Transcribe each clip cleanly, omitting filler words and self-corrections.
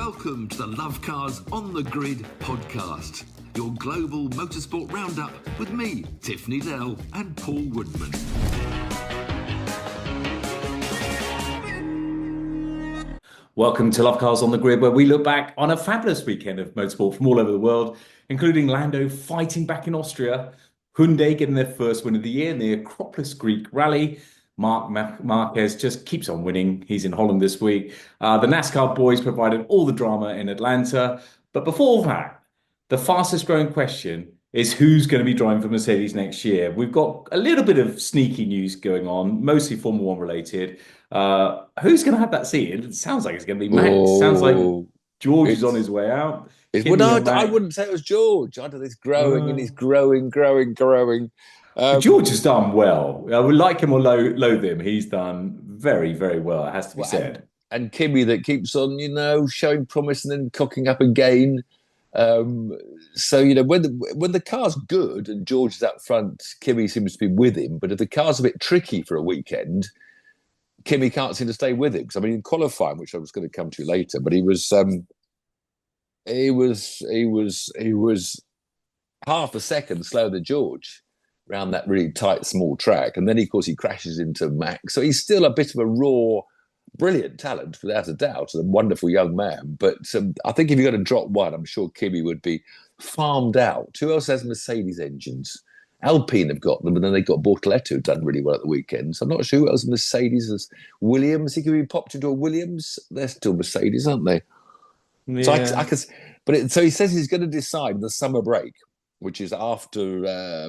Welcome to the Lovecars On The Grid podcast, your global motorsport roundup with me, Tiff, Needell and Paul Woodman. Welcome to Lovecars On The Grid, where we look back on a fabulous weekend of motorsport from all over the world, including Lando fighting back in Austria, Hyundai getting their first win of the year in the Acropolis Greek Rally. Marquez just keeps on winning. He's in Holland this week. The NASCAR boys provided all the drama in Atlanta. But before that, the fastest growing question is who's going to be driving for Mercedes next year? We've got a little bit of sneaky news going on, mostly Formula One related. Who's going to have that seat? It sounds like it's going to be Max. Sounds like George is on his way out. I wouldn't say it was George. I don't know, he's growing and he's growing. George has done well. I would like him or loathe him. He's done very, very well, it has to be said. And Kimi that keeps on, showing promise and then cocking up again. When the car's good and George is up front, Kimi seems to be with him. But if the car's a bit tricky for a weekend, Kimi can't seem to stay with him. Because in qualifying, which I was going to come to later, but he was half a second slower than George around that really tight, small track. And then, of course, he crashes into Max. So he's still a bit of a raw, brilliant talent, without a doubt, and a wonderful young man. But I think if you're going to drop one, I'm sure Kimi would be farmed out. Who else has Mercedes engines? Alpine have got them, and then they've got Bortoleto, who've done really well at the weekend. So I'm not sure who else Mercedes has. Williams, he could be popped into a Williams. They're still Mercedes, aren't they? Yeah. So he says he's going to decide in the summer break, which is after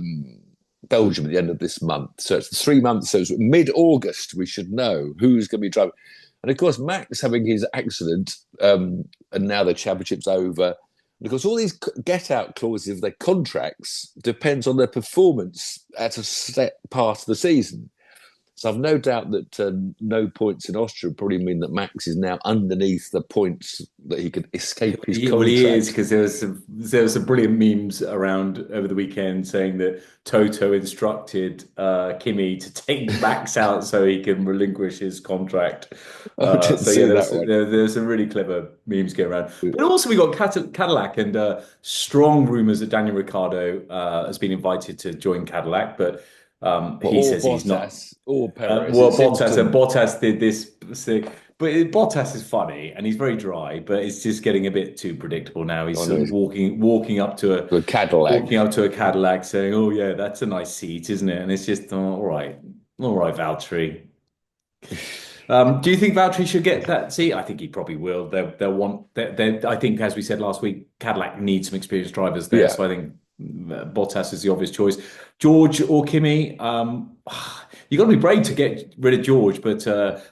Belgium at the end of this month. So it's 3 months. So it's mid-August, we should know who's going to be driving. And of course, Max having his accident, and now the championship's over. Because all these get-out clauses of their contracts depends on their performance at a set part of the season. So I've no doubt that no points in Austria probably mean that Max is now underneath the points that he could escape his contract. Well, he is, because there was some brilliant memes around over the weekend saying that Toto instructed Kimi to take Max out so he can relinquish his contract. There's some really clever memes going around. But also we got Cadillac and strong rumours that Daniel Ricciardo has been invited to join Cadillac, but he says he's not. Or Perez. Bottas did this. But Bottas is funny and he's very dry, but it's just getting a bit too predictable now. He's sort of walking up to a Cadillac, saying, "Oh yeah, that's a nice seat, isn't it?" And it's just all right, Valtteri. Do you think Valtteri should get that seat? I think he probably will. They'll want. I think, as we said last week, Cadillac needs some experienced drivers there. Yeah. So I think Bottas is the obvious choice. George or Kimi, you've got to be brave to get rid of George, but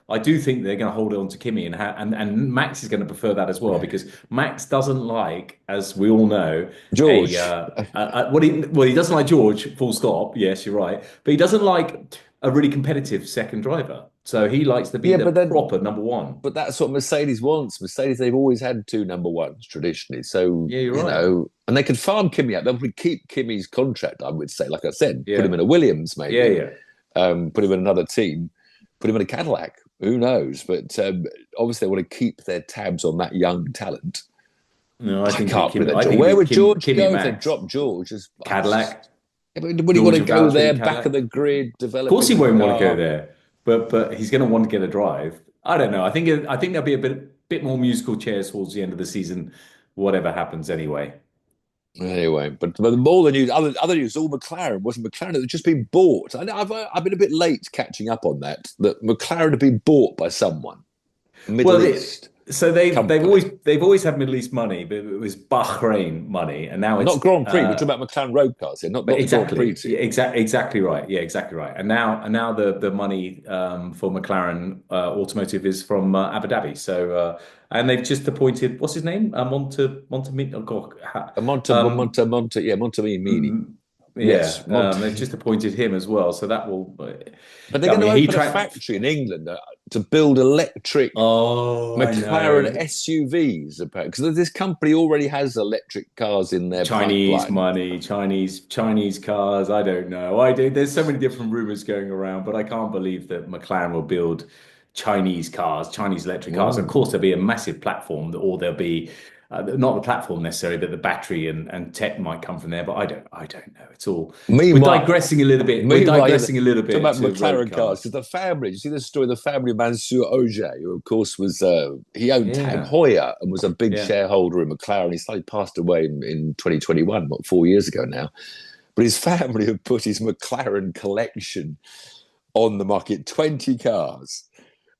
I do think they're going to hold on to Kimi, and Max is going to prefer that as well, because Max doesn't like, as we all know, George. He doesn't like George, full stop. Yes, you're right, but he doesn't like a really competitive second driver. So he likes to be proper number one. But that's what Mercedes wants. Mercedes, they've always had two number ones traditionally. So, yeah, you're right. And they could farm Kimi out. They'll keep Kimi's contract, I would say. Like I said, put him in a Williams, maybe. Yeah. Put him in another team. Put him in a Cadillac. Who knows? But obviously, they want to keep their tabs on that young talent. No, I think where would George go if they drop George? Cadillac. Would he want to go there, back of the grid, develop? Of course he won't want to go there. But he's going to want to get a drive. I don't know. I think there'll be a bit more musical chairs towards the end of the season, whatever happens anyway. But all the news, other news, all McLaren. Wasn't McLaren had just been bought? I've been a bit late catching up on that McLaren had been bought by someone. Middle East. So they've always had Middle East money, but it was Bahrain money, and now it's not Grand Prix. We're talking about McLaren road cars here, not exactly. Grand Prix. Exactly right. Yeah, exactly right. And now the money for McLaren automotive is from Abu Dhabi. So and they've just appointed, what's his name? Montemini. Yes, they've just appointed him as well, so that will. But they're going to open a factory in England to build electric McLaren SUVs, because this company already has electric cars in their Chinese pipeline. Money, Chinese cars. I don't know. There's so many different rumors going around, but I can't believe that McLaren will build Chinese cars, Chinese electric cars. Of course, there'll be a massive platform, or there'll be not the platform necessarily, but the battery and tech might come from there. But I don't know. It's all. We're digressing a little bit. Talking about McLaren cars, because the family. You see the story. The family of Mansour Ojay, who of course was he owned Tag Heuer and was a big shareholder in McLaren. He slightly passed away in 2021, 4 years ago now. But his family have put his McLaren collection on the market, 20 cars.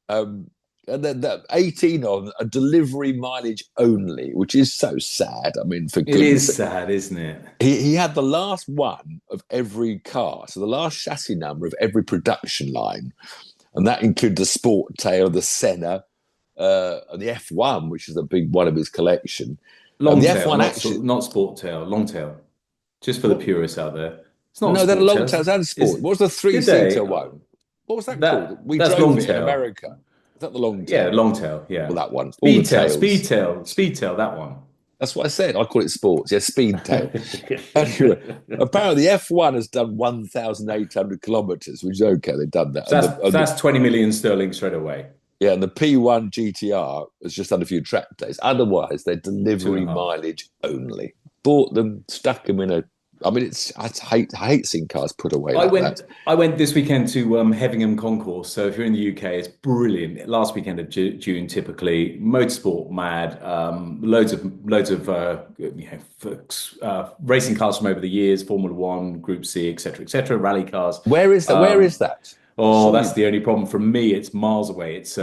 And then 18 on a delivery mileage only, which is so sad. I mean, for goodness, it is sad, isn't it? He had the last one of every car, so the last chassis number of every production line, and that includes the Sport Tail, the Senna, and the F1, which is a big one of his collection. Long tail, not Sport Tail, long tail. Just for the purists out there, it's not. No, they're long tails and Sport. What was the 3-seater one? What was that called? We drove it in America. Is that the long tail? Yeah, long tail. Yeah, well, that one. Speed tail. That one. That's what I said. I call it sports. Yeah, speed tail. Anyway, apparently the F1 has done 1,800 kilometres, which is okay. They've done that. So that's 20 million sterling straight away. Yeah, and the P1 GTR has just done a few track days. Otherwise, they're delivery mileage only. Bought them, stuck them in a. I mean, I hate seeing cars put away. I went this weekend to Hevingham Concourse. So if you're in the UK, it's brilliant. Last weekend of June, typically motorsport mad. Loads of racing cars from over the years, Formula One, Group C, etc., rally cars. Where is that? Where is that? Oh, that's the only problem. From me, it's miles away. It's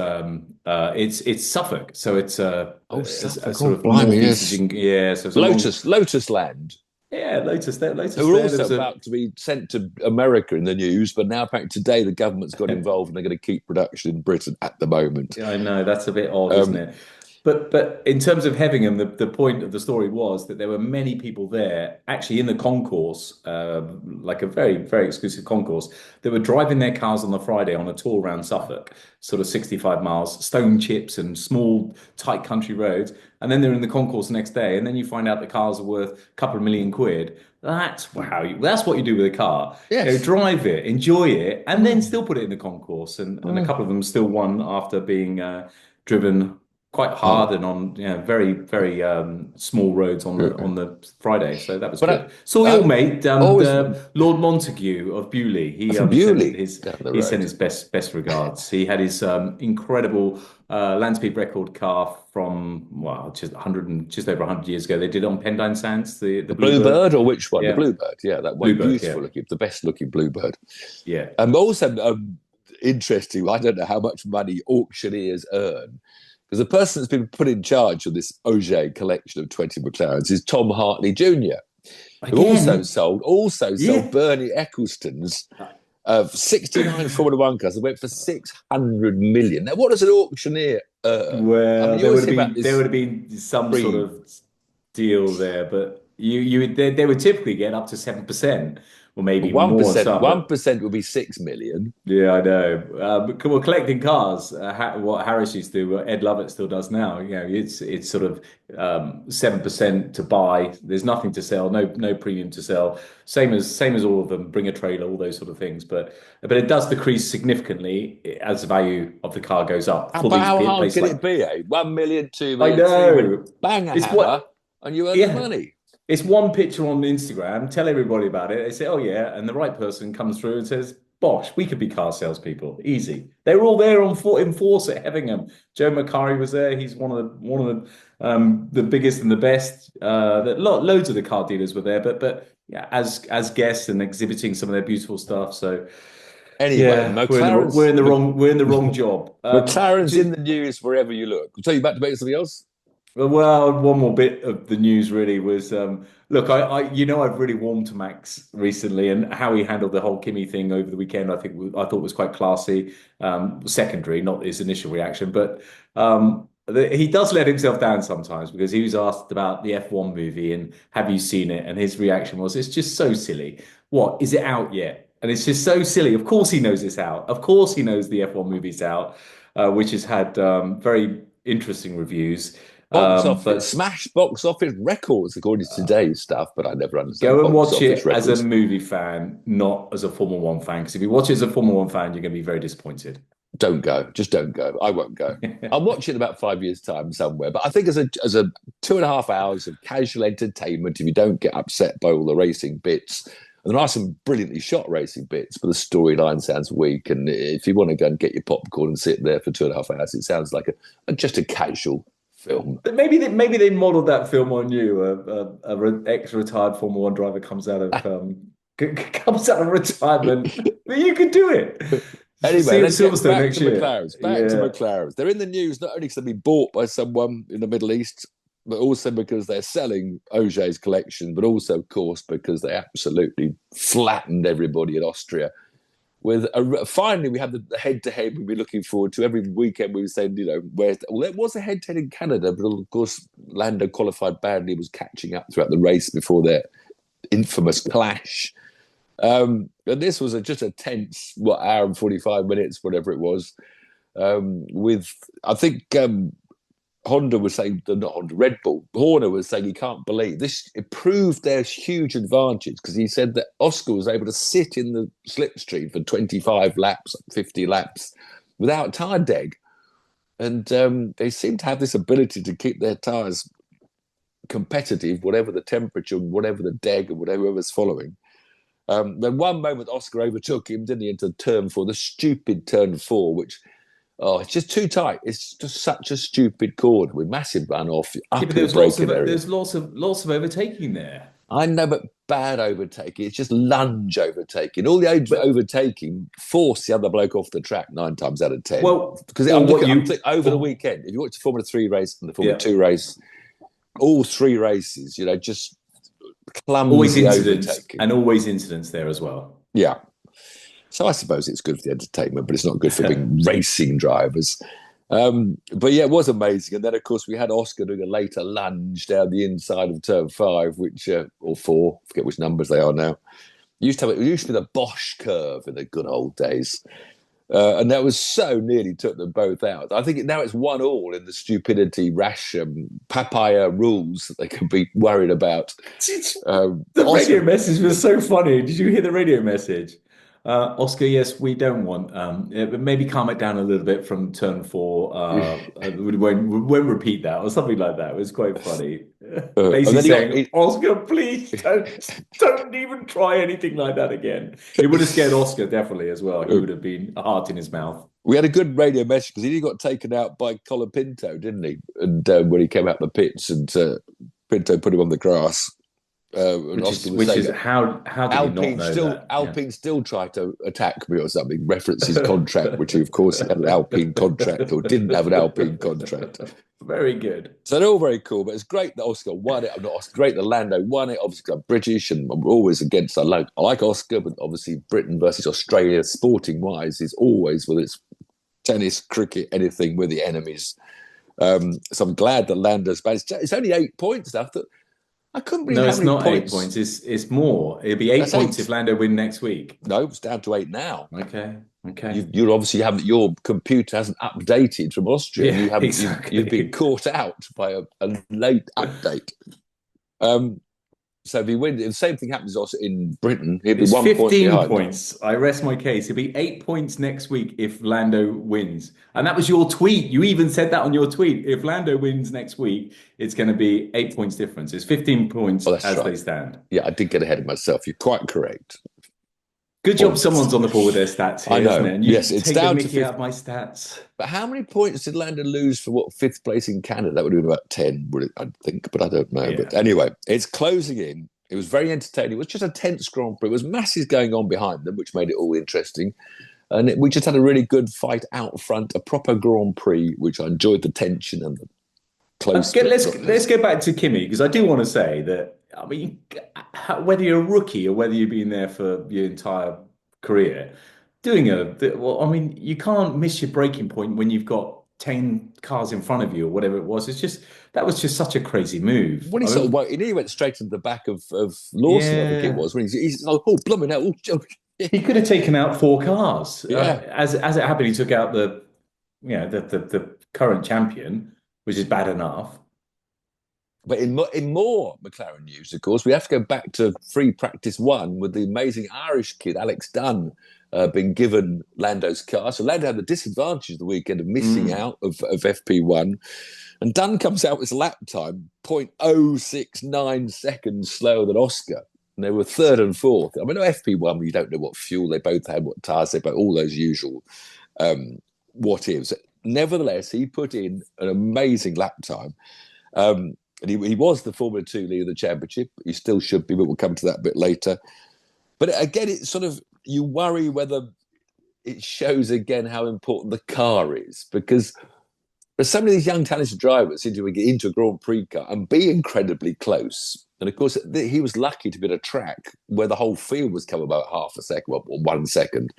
Suffolk, so it's Suffolk. a sort of blimey, yes. So Lotus Land. Yeah, Lotus. They're also about to be sent to America in the news, but now apparently today the government's got involved and they're going to keep production in Britain at the moment. Yeah, I know, that's a bit odd, isn't it? But in terms of Hevingham, the point of the story was that there were many people there, actually in the concourse, like a very, very exclusive concourse, that were driving their cars on the Friday on a tour around Suffolk, sort of 65 miles, stone chips and small, tight country roads. And then they're in the concourse the next day, and then you find out the cars are worth a couple of million quid. That's what you do with a car. Yes. Drive it, enjoy it, and then still put it in the concourse. And a couple of them still won after being driven quite hard and on very, very small roads on the Friday. So that was good. Saw your mate, Lord Montague of Bewley. He sent his best regards. He had his incredible land speed record car from just over 100 years ago. They did it on Pendine Sands, the Bluebird, or which one? Yeah. The Bluebird, yeah, that one, beautiful looking, the best looking Bluebird. Yeah. Also interesting. I don't know how much money auctioneers earn. Because the person that's been put in charge of this Ojay collection of 20 McLarens is Tom Hartley Jr., who also sold Bernie Ecclestone's 69 Formula One cars that went for 600 million. Now, what does an auctioneer earn? Well, there would have been some sort of deal there, but they would typically get up to 7%. Or maybe 1%. More. 1% would be 6 million. Yeah, I know. But we're collecting cars. What Harris used to do, what Ed Lovett still does now. It's sort of 7% to buy. There's nothing to sell. No premium to sell. Same as all of them. Bring a trailer, all those sort of things. But it does decrease significantly as the value of the car goes up. How hard can it be? 1 million, 2 million. I know. Bang a hammer, and you earn the money. It's one picture on Instagram, tell everybody about it. They say, oh yeah, and the right person comes through and says, bosh, we could be car salespeople, easy. They were all there in force at Hevingham. Joe McCurry was there. He's one of the biggest and the best. Loads of the car dealers were there, but yeah, as guests and exhibiting some of their beautiful stuff. So anyway, we're in the wrong job. McLaren's in the news wherever you look. I'll tell you about something else. Well, one more bit of the news really was, look, I've really warmed to Max recently, and how he handled the whole Kimi thing over the weekend, I thought was quite classy. Secondary, not his initial reaction, but he does let himself down sometimes, because he was asked about the F1 movie and have you seen it? And his reaction was, it's just so silly. What, is it out yet? And it's just so silly. Of course he knows it's out. Of course he knows the F1 movie's out, which has had very interesting reviews. Smash box office records according to today's stuff, but I never understand. Go and watch it as a movie fan, not as a Formula One fan. Because if you watch it as a Formula One fan, you're going to be very disappointed. Don't go. Just don't go. I won't go. I'll watch it in about 5 years' time somewhere. But I think as a 2.5 hours of casual entertainment, if you don't get upset by all the racing bits, and there are some brilliantly shot racing bits, but the storyline sounds weak. And if you want to go and get your popcorn and sit there for 2.5 hours, it sounds like just a casual film. But maybe they modelled that film on you. A ex-retired Formula One driver comes out of retirement. But you could do it. Anyway, let's get back to year. McLarens. To McLarens. They're in the news not only because they've been bought by someone in the Middle East, but also because they're selling Ogier's collection, but also, of course, because they absolutely flattened everybody in Austria. Finally, we had the head-to-head we'd be looking forward to. Every weekend we were saying, there was a head-to-head in Canada, but of course, Lando qualified badly, was catching up throughout the race before their infamous clash. And this was just a tense, hour and 45 minutes, whatever it was. I think Honda was saying, not Honda, Red Bull, Horner was saying he can't believe this. It proved their huge advantage because he said that Oscar was able to sit in the slipstream for 25 laps, 50 laps without tyre deg. And they seem to have this ability to keep their tyres competitive, whatever the temperature, whatever the deg, or whatever's following. Then one moment Oscar overtook him, didn't he, into turn 4, the stupid turn 4, which, it's just too tight. It's just such a stupid corner with massive runoff. There's lots of overtaking there. I know, but bad overtaking. It's just lunge overtaking. All the overtaking force the other bloke off the track 9 times out of 10. Well, because over the weekend, if you watch the Formula 3 race and the Formula 2 race, all 3 races, just clumsy overtaking. And always incidents there as well. Yeah. So I suppose it's good for the entertainment, but it's not good for being racing drivers. But yeah, it was amazing. And then, of course, we had Oscar doing a later lunge down the inside of turn 5, or 4, forget which numbers they are now. It used to be the Bosch curve in the good old days. And that was so nearly took them both out. I think now it's 1-1 in the stupidity, rash, papaya rules that they can be worried about. The radio message was so funny. Did you hear the radio message? Oscar, yes, we don't want. Maybe calm it down a little bit from turn 4. We won't repeat that or something like that. It was quite funny. Basically saying, Oscar, please don't even try anything like that again. It would have scared Oscar definitely as well. He would have been a heart in his mouth. We had a good radio message because he got taken out by Colapinto, didn't he? And when he came out the pits and Pinto put him on the grass. How did he not know that? Alpine still tried to attack me or something, reference his contract, which he, of course, had an Alpine contract or didn't have an Alpine contract. Very good. So they're all very cool, but it's great that Oscar won it. Great that Lando won it. Obviously, I'm British and I'm always against. I like Oscar, but obviously Britain versus Australia, sporting-wise, is always, whether it's tennis, cricket, anything, we're the enemies. So I'm glad that Lando's bad. It's only 8 points now. I couldn't believe how many points. No, it's not 8 points. It's more. It'll be 8 points if Lando win next week. No, it's down to 8 now. Okay. You obviously haven't. Your computer hasn't updated from Austria. Yeah, you haven't. exactly. You've been caught out by a late update. So if he wins, the same thing happens also in Britain. He'll be it's 1 15 point behind. Points. I rest my case. It'll be 8 points next week if Lando wins. And that was your tweet. You even said that on your tweet. If Lando wins next week, it's going to be 8 points difference. It's 15 points as they stand. Yeah, I did get ahead of myself. You're quite correct. Good job someone's on the ball with their stats here, I know. Isn't it? And yes, it's down to out my stats. But how many points did Lando lose for 5th place in Canada? That would have been about 10, I think, but I don't know. Yeah. But anyway, it's closing in. It was very entertaining. It was just a tense Grand Prix. It was masses going on behind them, which made it all interesting. And we just had a really good fight out front, a proper Grand Prix, which I enjoyed the tension and the close. Let's go back to Kimi, because I do want to say that, I mean, whether you're a rookie or whether you've been there for your entire career, you can't miss your breaking point when you've got 10 cars in front of you or whatever it was. That was just such a crazy move. When he went straight to the back of Lawson, I think it was. When he's like, oh, blooming out. He could have taken out 4 cars. Yeah. As it happened, he took out the current champion, which is bad enough. But in more McLaren news, of course, we have to go back to free practice 1 with the amazing Irish kid, Alex Dunn, been given Lando's car. So Lando had the disadvantage of the weekend of missing out of FP1. And Dunn comes out with his lap time 0.069 seconds slower than Oscar. And they were third and fourth. I mean, FP1, you don't know what fuel they both had, what tyres they both, all those usual what-ifs. Nevertheless, he put in an amazing lap time. And he was the Formula 2 leader of the championship. He still should be, but we'll come to that a bit later. But again, it's sort of, you worry whether it shows again how important the car is, because there's so many of these young talented drivers seem to get into a Grand Prix car and be incredibly close. And of course, he was lucky to be at a track where the whole field was coming about half a second or 1 second.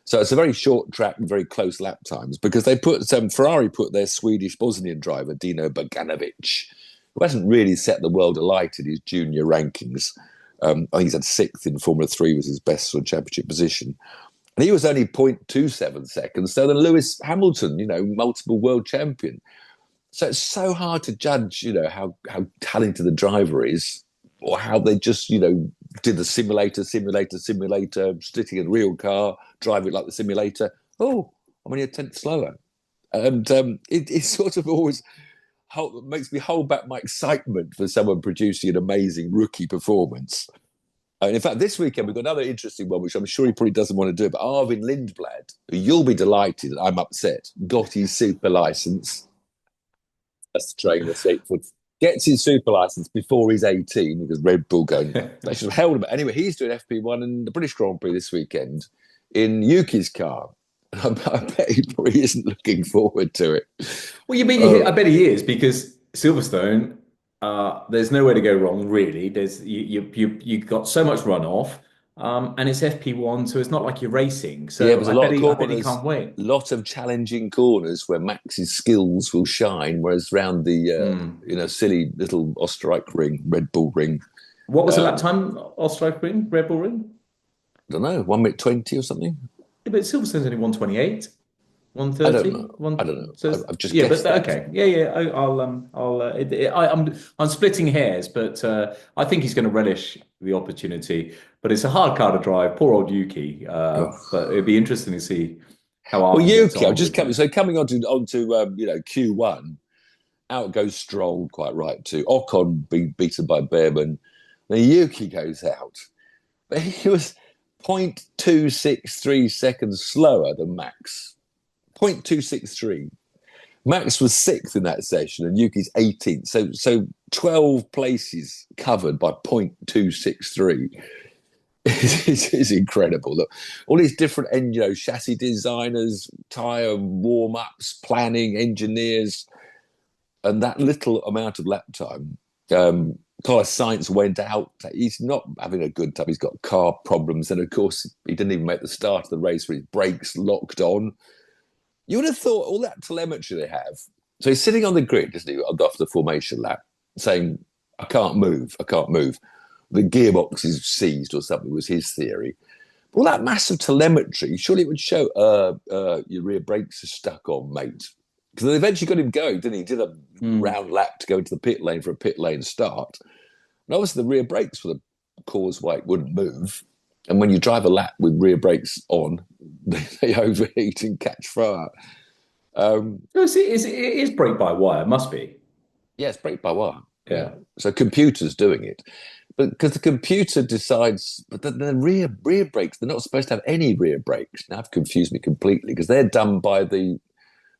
So it's a very short track and very close lap times, because they Ferrari put their Swedish Bosnian driver, Dino Bogdanovic, who hasn't really set the world alight in his junior rankings. I think he's had 6th in Formula 3, was his best sort of championship position. And he was only 0.27 seconds slower than Lewis Hamilton, multiple world champion. So it's so hard to judge, how talented the driver is, or how they just, did the simulator, sitting in a real car, drive it like the simulator. Oh, I'm only a tenth slower. And it sort of always makes me hold back my excitement for someone producing an amazing rookie performance. And in fact, this weekend, we've got another interesting one, which I'm sure he probably doesn't want to do, but Arvin Lindblad, who you'll be delighted, I'm upset, got his super license. That's the trainer, gets his super license before he's 18, because Red Bull going, they should have held him. Anyway, he's doing FP1 in the British Grand Prix this weekend in Yuki's car. I bet he probably isn't looking forward to it. Well, I bet he is, because Silverstone, there's nowhere to go wrong, really. There's you got so much runoff, and it's FP1, so it's not like you're racing. So yeah, there's a lot of corners, I bet he can't wait. Lot of challenging corners where Max's skills will shine, whereas round the silly little Osterreich ring, Red Bull ring. What was the lap time? Osterreich ring, Red Bull ring? I don't know, 1 minute 20 or something. Yeah, but Silverstone's only 128. 130. I don't know. So I've just guessed that. Okay. Yeah. I'm splitting hairs, but I think he's going to relish the opportunity. But it's a hard car to drive. Poor old Yuki. But it'd be interesting to see how. Well, Yuki, I'm just coming. So coming onto Q1, out goes Stroll, quite right too. Ocon being beaten by Behrman. Then Yuki goes out, but he was 0.263 seconds slower than Max. 0.263. Max was 6th in that session and Yuki's 18th. So 12 places covered by 0.263. It's incredible. Look, all these different chassis designers, tyre warm-ups, planning, engineers, and that little amount of lap time. Carlos Sainz went out. He's not having a good time. He's got car problems. And of course, he didn't even make the start of the race with his brakes locked on. You would have thought all that telemetry they have. So he's sitting on the grid, isn't he, after the formation lap, saying, I can't move. The gearbox is seized or something was his theory. All that massive telemetry, surely it would show your rear brakes are stuck on, mate. Because they eventually got him going, didn't he? He did a round lap to go into the pit lane for a pit lane start. And obviously the rear brakes were the cause why it wouldn't move. And when you drive a lap with rear brakes on, they overheat and catch fire. It is brake by wire, must be. Yeah, it's brake by wire. Yeah. So computer's doing it. But because the computer decides, but the rear brakes, they're not supposed to have any rear brakes. Now, I've confused me completely, because they're done by the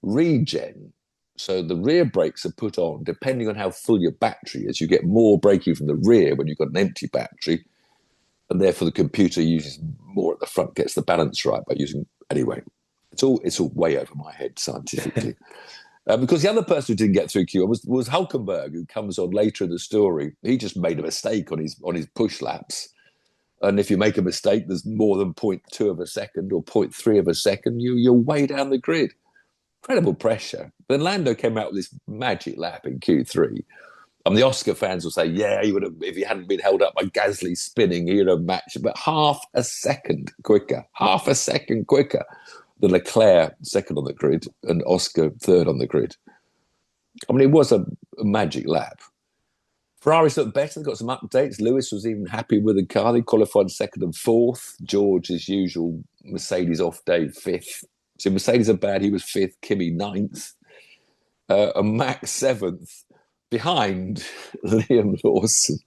regen. So the rear brakes are put on depending on how full your battery is. You get more braking from the rear when you've got an empty battery, and therefore the computer uses more at the front, gets the balance right by using. Anyway, it's all way over my head scientifically. Because the other person who didn't get through Q1 was Hulkenberg, who comes on later in the story. He just made a mistake on his push laps. And if you make a mistake, there's more than 0.2 of a second or 0.3 of a second, you're way down the grid. Incredible pressure. Then Lando came out with this magic lap in Q3. And the Oscar fans will say, yeah, he would have, if he hadn't been held up by Gasly spinning, he would have matched, but half a second quicker than Leclerc second on the grid and Oscar third on the grid. I mean, it was a magic lap. Ferrari's looked better. They've got some updates. Lewis was even happy with the car. They qualified second and fourth. George, as usual, Mercedes off day fifth. So Mercedes are bad. He was fifth. Kimi ninth. And Max seventh, behind Liam Lawson.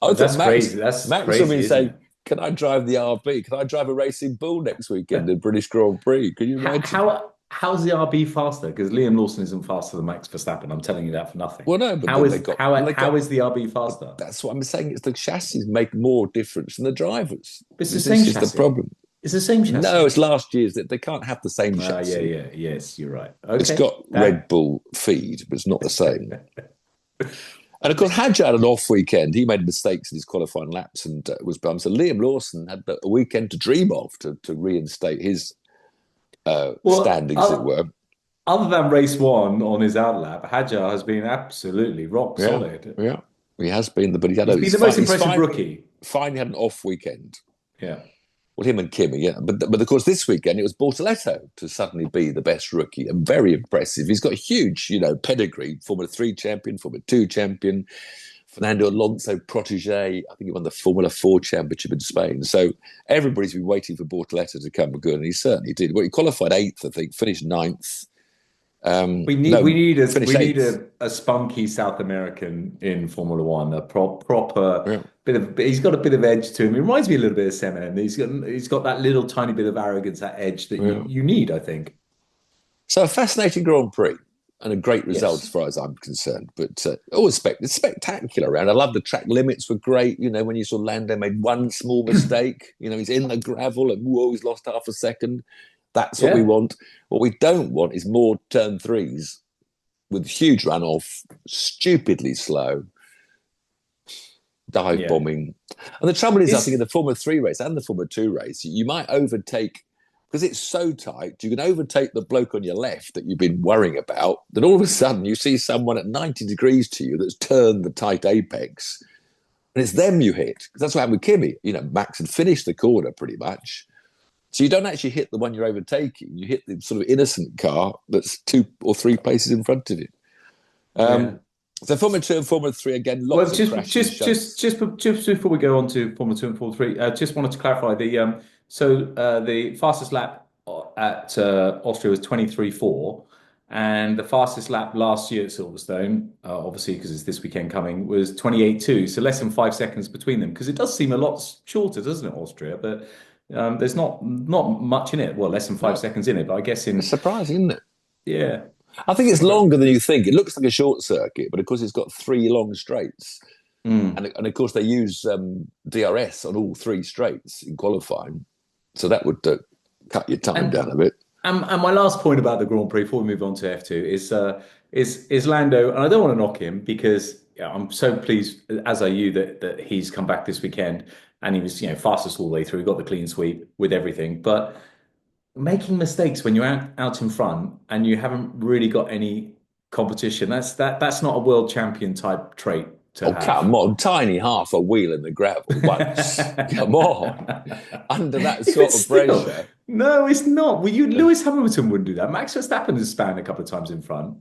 That's crazy. That's Max crazy. Max will be saying, "Can I drive the RB? Can I drive a Racing Bull next weekend in British Grand Prix? Can you imagine?" How's the RB faster? Because Liam Lawson isn't faster than Max Verstappen. I'm telling you that for nothing. Well, no, but how is the RB faster? That's what I'm saying. It's the chassis make more difference than the drivers. It's the same chassis. Is the problem. It's the same chassis. No, it's last year's. That they can't have the same chassis. Yes, you're right. Okay. It's got Red Bull feed, but it's not the same. And of course, Hadjar had an off weekend. He made mistakes in his qualifying laps and was bummed. So Liam Lawson had a weekend to dream of to reinstate his standings, as it were. Other than race one on his outlap, Hadjar has been absolutely rock solid. Yeah, he has been. But he's been the most impressive rookie. Finally had an off weekend. Yeah. Well, him and Kimi, yeah. But of course, this weekend, it was Bortoletto to suddenly be the best rookie and very impressive. He's got a huge, pedigree, Formula 3 champion, Formula 2 champion, Fernando Alonso protege. I think he won the Formula 4 championship in Spain. So everybody's been waiting for Bortoletto to come good, and he certainly did. Well, he qualified 8th, I think, finished 9th. We need a spunky South American in Formula One, a proper bit of. He's got a bit of edge to him. He reminds me a little bit of Semen. He's got that little tiny bit of arrogance, that edge that you need, I think. So a fascinating Grand Prix and a great result as far as I'm concerned. But always it's spectacular around. I love the track limits were great. When you saw Lando made one small mistake, he's in the gravel and he's lost half a second. That's what we want. What we don't want is more turn threes with huge runoff, stupidly slow, dive bombing. And the trouble is, I think in the Formula 3 race and the Formula 2 race, you might overtake, because it's so tight, you can overtake the bloke on your left that you've been worrying about. Then all of a sudden you see someone at 90 degrees to you that's turned the tight apex. And it's them you hit. Because that's what happened with Kimi. Max had finished the corner pretty much. So you don't actually hit the one you're overtaking. You hit the sort of innocent car that's 2 or 3 places in front of you. So Formula 2 and Formula 3, again, lots of crashes. Just before we go on to Formula 2 and Formula 3, just wanted to clarify the fastest lap at Austria was 23.4, and the fastest lap last year at Silverstone, obviously because it's this weekend coming, was 28.2, so less than 5 seconds between them, because it does seem a lot shorter, doesn't it, Austria? But there's not much in it. Well, less than 5 seconds in it, but I guess it's surprising, isn't it? Yeah. I think it's longer than you think. It looks like a short circuit, but of course it's got 3 long straights. And of course they use DRS on all 3 straights in qualifying. So that would cut your time down a bit. And my last point about the Grand Prix before we move on to F2 is Lando, and I don't want to knock him because I'm so pleased, as are you, that he's come back this weekend and he was fastest all the way through. He got the clean sweep with everything, but making mistakes when you're out in front and you haven't really got any competition, that's not a world champion type trait. Come on, tiny half a wheel in the gravel once. Come on. Under that sort of pressure. No, it's not. Lewis Hamilton wouldn't do that. Max Verstappen has spanned a couple of times in front,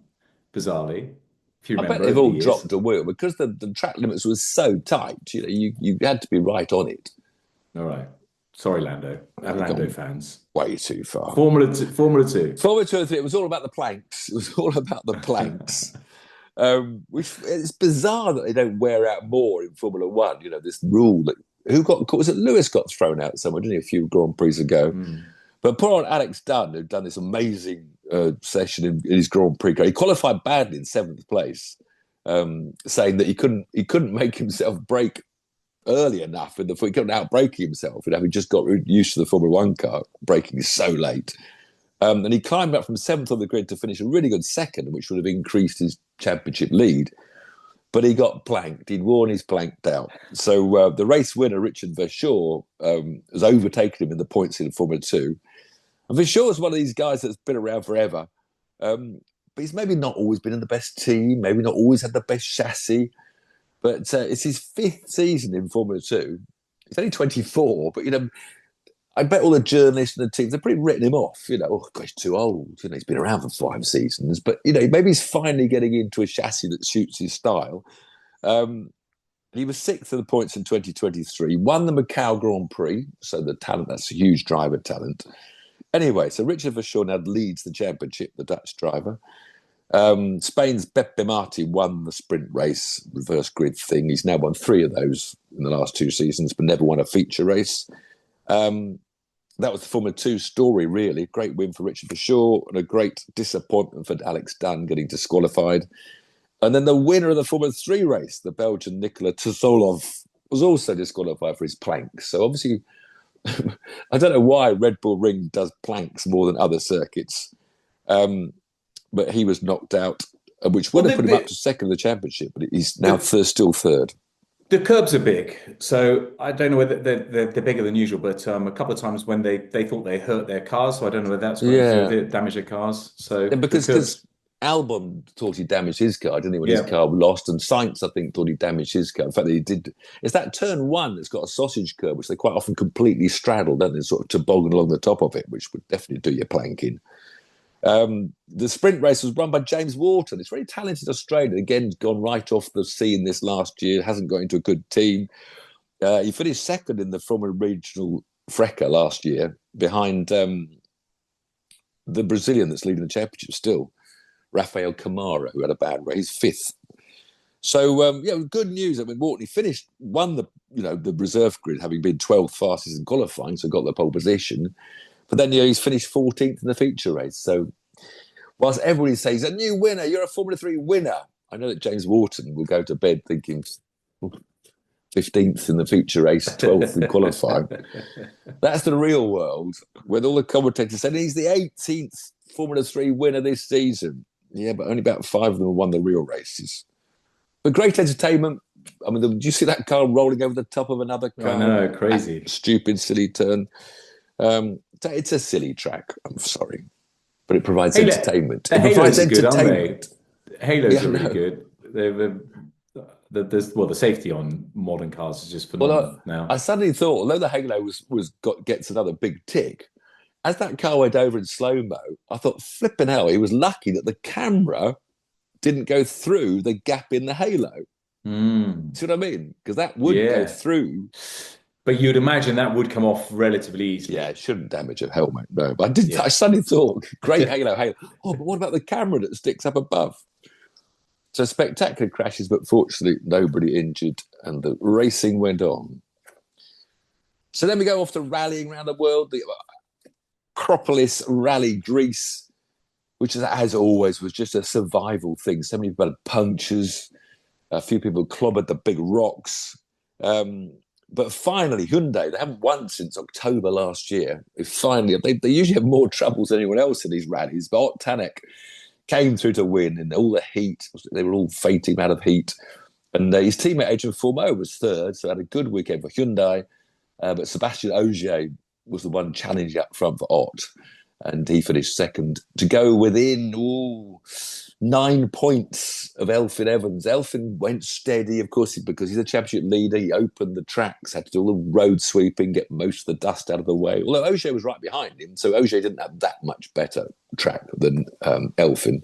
bizarrely. If you remember, I bet they've all dropped a wheel because the track limits was so tight. You had to be right on it. All right. Sorry, Lando. Lando fans. Way too far. Formula 2. Formula 2 and 3, it was all about the planks. It was all about the planks. It's bizarre that they don't wear out more in Formula 1. This rule that was it Lewis got thrown out somewhere, didn't he, a few Grand Prix ago? But poor old Alex Dunn, who'd done this amazing session in his Grand Prix car. He qualified badly in 7th place, saying that he couldn't make himself brake early enough he couldn't outbrake himself. He just got used to the Formula 1 car braking so late. And he climbed up from 7th on the grid to finish a really good 2nd, which would have increased his championship lead. But he got planked. He'd worn his plank out. So the race winner, Richard Verschoor, has overtaken him in the points in Formula 2. And Verschoor is one of these guys that's been around forever. But he's maybe not always been in the best team, maybe not always had the best chassis. But it's his 5th season in Formula 2. He's only 24, but, I bet all the journalists and the teams, they're pretty written him off. Oh, gosh, too old. He's been around for 5 seasons. But, maybe he's finally getting into a chassis that suits his style. He was sixth of the points in 2023, won the Macau Grand Prix, so the talent, that's a huge driver talent. Anyway, so Richard Verschoor now leads the championship, the Dutch driver. Spain's Pepe Marti won the sprint race, reverse grid thing. He's now won 3 of those in the last 2 seasons, but never won a feature race. That was the Formula 2 story, really. Great win for Richard Verschoor and a great disappointment for Alex Dunn getting disqualified. And then the winner of the Formula 3 race, the Belgian Nikola Tozolov, was also disqualified for his planks. So obviously, I don't know why Red Bull Ring does planks more than other circuits. But he was knocked out, which would have put him up to second in the championship, but he's now still third. The curbs are big, so I don't know whether they're bigger than usual, but a couple of times when they thought they hurt their cars, so I don't know whether that's going to damage their cars. So because Albon thought he damaged his car, didn't he, when his car lost, and Sainz, I think, thought he damaged his car. In fact, he did. It's that turn 1 that's got a sausage curb, which they quite often completely straddle, don't they, sort of toboggan along the top of it, which would definitely do your planking. The sprint race was run by James Wharton. It's a very talented Australian. Again, gone right off the scene this last year, hasn't got into a good team. He finished second in the Formula Regional Freca last year, behind the Brazilian that's leading the championship still, Rafael Camara, who had a bad race, 5th. So, good news. I mean, Wharton, he won the reserve grid, having been 12th fastest in qualifying, so got the pole position. But then he's finished 14th in the feature race. So whilst everybody says, a new winner, you're a Formula 3 winner, I know that James Wharton will go to bed thinking 15th in the feature race, 12th in qualifying. That's the real world, with all the commentators saying he's the 18th Formula 3 winner this season. Yeah, but only about 5 of them won the real races. But great entertainment. I mean, did you see that car rolling over the top of another car? I know, crazy. Stupid, silly turn. It's a silly track, I'm sorry, but it provides entertainment. The Halos are good, aren't they? Halos are really good. The safety on modern cars is just phenomenal now. I suddenly thought, although the Halo gets another big tick, as that car went over in slow-mo, I thought, flipping hell, he was lucky that the camera didn't go through the gap in the Halo. See what I mean? Because that would go through. But you'd imagine that would come off relatively easily. Yeah, it shouldn't damage a helmet, no. But I suddenly thought, great Halo. Oh, but what about the camera that sticks up above? So spectacular crashes, but fortunately nobody injured, and the racing went on. So then we go off to rallying around the world, the Acropolis Rally Greece, which is, as always, was just a survival thing. So many people had punctures, a few people clobbered the big rocks. But finally, Hyundai, they haven't won since October last year. They usually have more troubles than anyone else in these rallies, but Ott Tanak came through to win in all the heat. They were all fainting out of heat. And his teammate, Adrian Fourmeau, was third, so had a good weekend for Hyundai. But Sebastian Ogier was the one challenging up front for Ott, and he finished second to go within 9 points of Elfyn Evans. Elfyn went steady, of course, because he's a championship leader. He opened the tracks, had to do all the road sweeping, get most of the dust out of the way. Although Ogier was right behind him, so Ogier didn't have that much better track than Elfyn.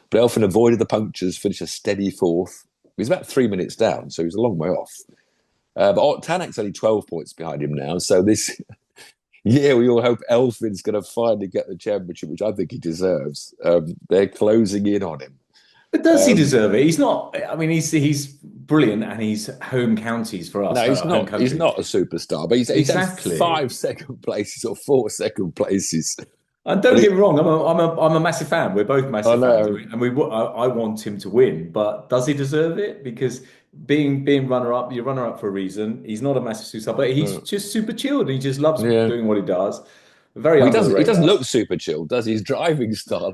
But Elfyn avoided the punctures, finished a steady 4th. He was about 3 minutes down, so he was a long way off. But Ott Tanak's only 12 points behind him now, so this year we all hope Elfyn's going to finally get the championship, which I think he deserves. They're closing in on him. But does he deserve it? He's not. I mean, he's brilliant, and he's home counties for us. No, he's not. He's not a superstar, but he's exactly 5 second places or 4 second places. And don't get me wrong, I'm a massive fan. We're both massive fans, and I want him to win. But does he deserve it? Because being runner-up, you're runner-up for a reason. He's not a massive superstar, but he's just super chilled. He just loves doing what he does. He doesn't look super chilled, does he? His driving style.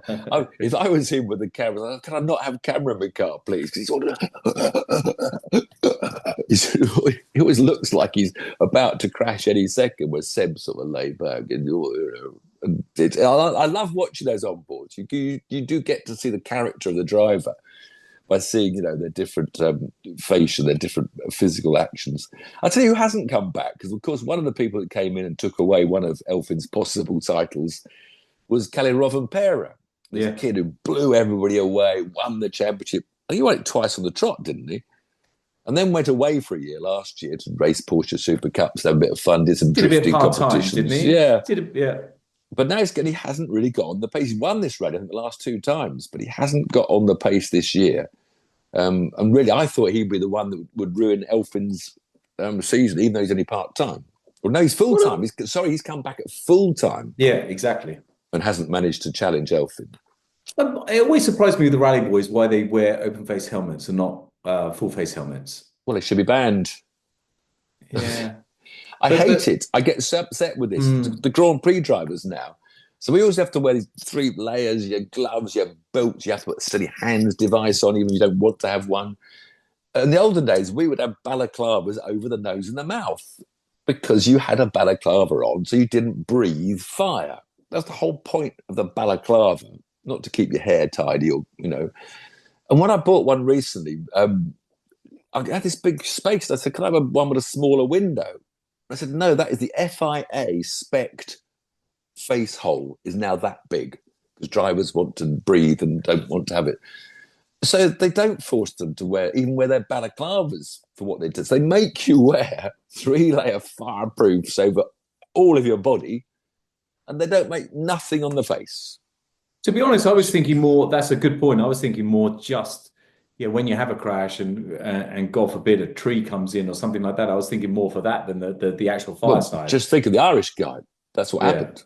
If I was him with the camera, can I not have a camera in my car, please? Because he always looks like he's about to crash any second, where Seb's sort of laid back. I love watching those onboards. You do get to see the character of the driver by seeing, their different facial, their different physical actions. I'll tell you who hasn't come back, because, of course, one of the people that came in and took away one of Elfyn's possible titles was Kalle Rovanperä. This kid who blew everybody away, won the championship. I think he won it twice on the trot, didn't he? and then went away for a year last year to race Porsche Super Cups, have a bit of fun, did some drifting competitions. Didn't he? Yeah. But now he hasn't really got on the pace. He's won this rally, I think, the last 2 times, but he hasn't got on the pace this year. And really, I thought he'd be the one that would ruin Elfin's season, even though he's only part-time. Well, no, he's full-time. He's come back at full-time. Yeah, exactly. And hasn't managed to challenge Elfin. It always surprised me with the rally boys why they wear open-face helmets and not full-face helmets. Well, they should be banned. Yeah. I hate it. I get so upset with this. The Grand Prix drivers now. So we always have to wear these 3 layers, your gloves, your boots, you have to put a steady hands device on, even if you don't want to have one. In the olden days, we would have balaclavas over the nose and the mouth because you had a balaclava on, so you didn't breathe fire. That's the whole point of the balaclava, not to keep your hair tidy or, And when I bought one recently, I had this big space. I said, can I have one with a smaller window? I said, no, that is the FIA spec'd face hole is now that big because drivers want to breathe and don't want to have it. So they don't force them to wear their balaclavas for what they do. So they make you wear 3-layer fireproofs over all of your body and they don't make nothing on the face. To be honest, I was thinking more, that's a good point. I was thinking more just, when you have a crash and God forbid a tree comes in or something like that, I was thinking more for that than the actual fire side. Just think of the Irish guy. That's what happened.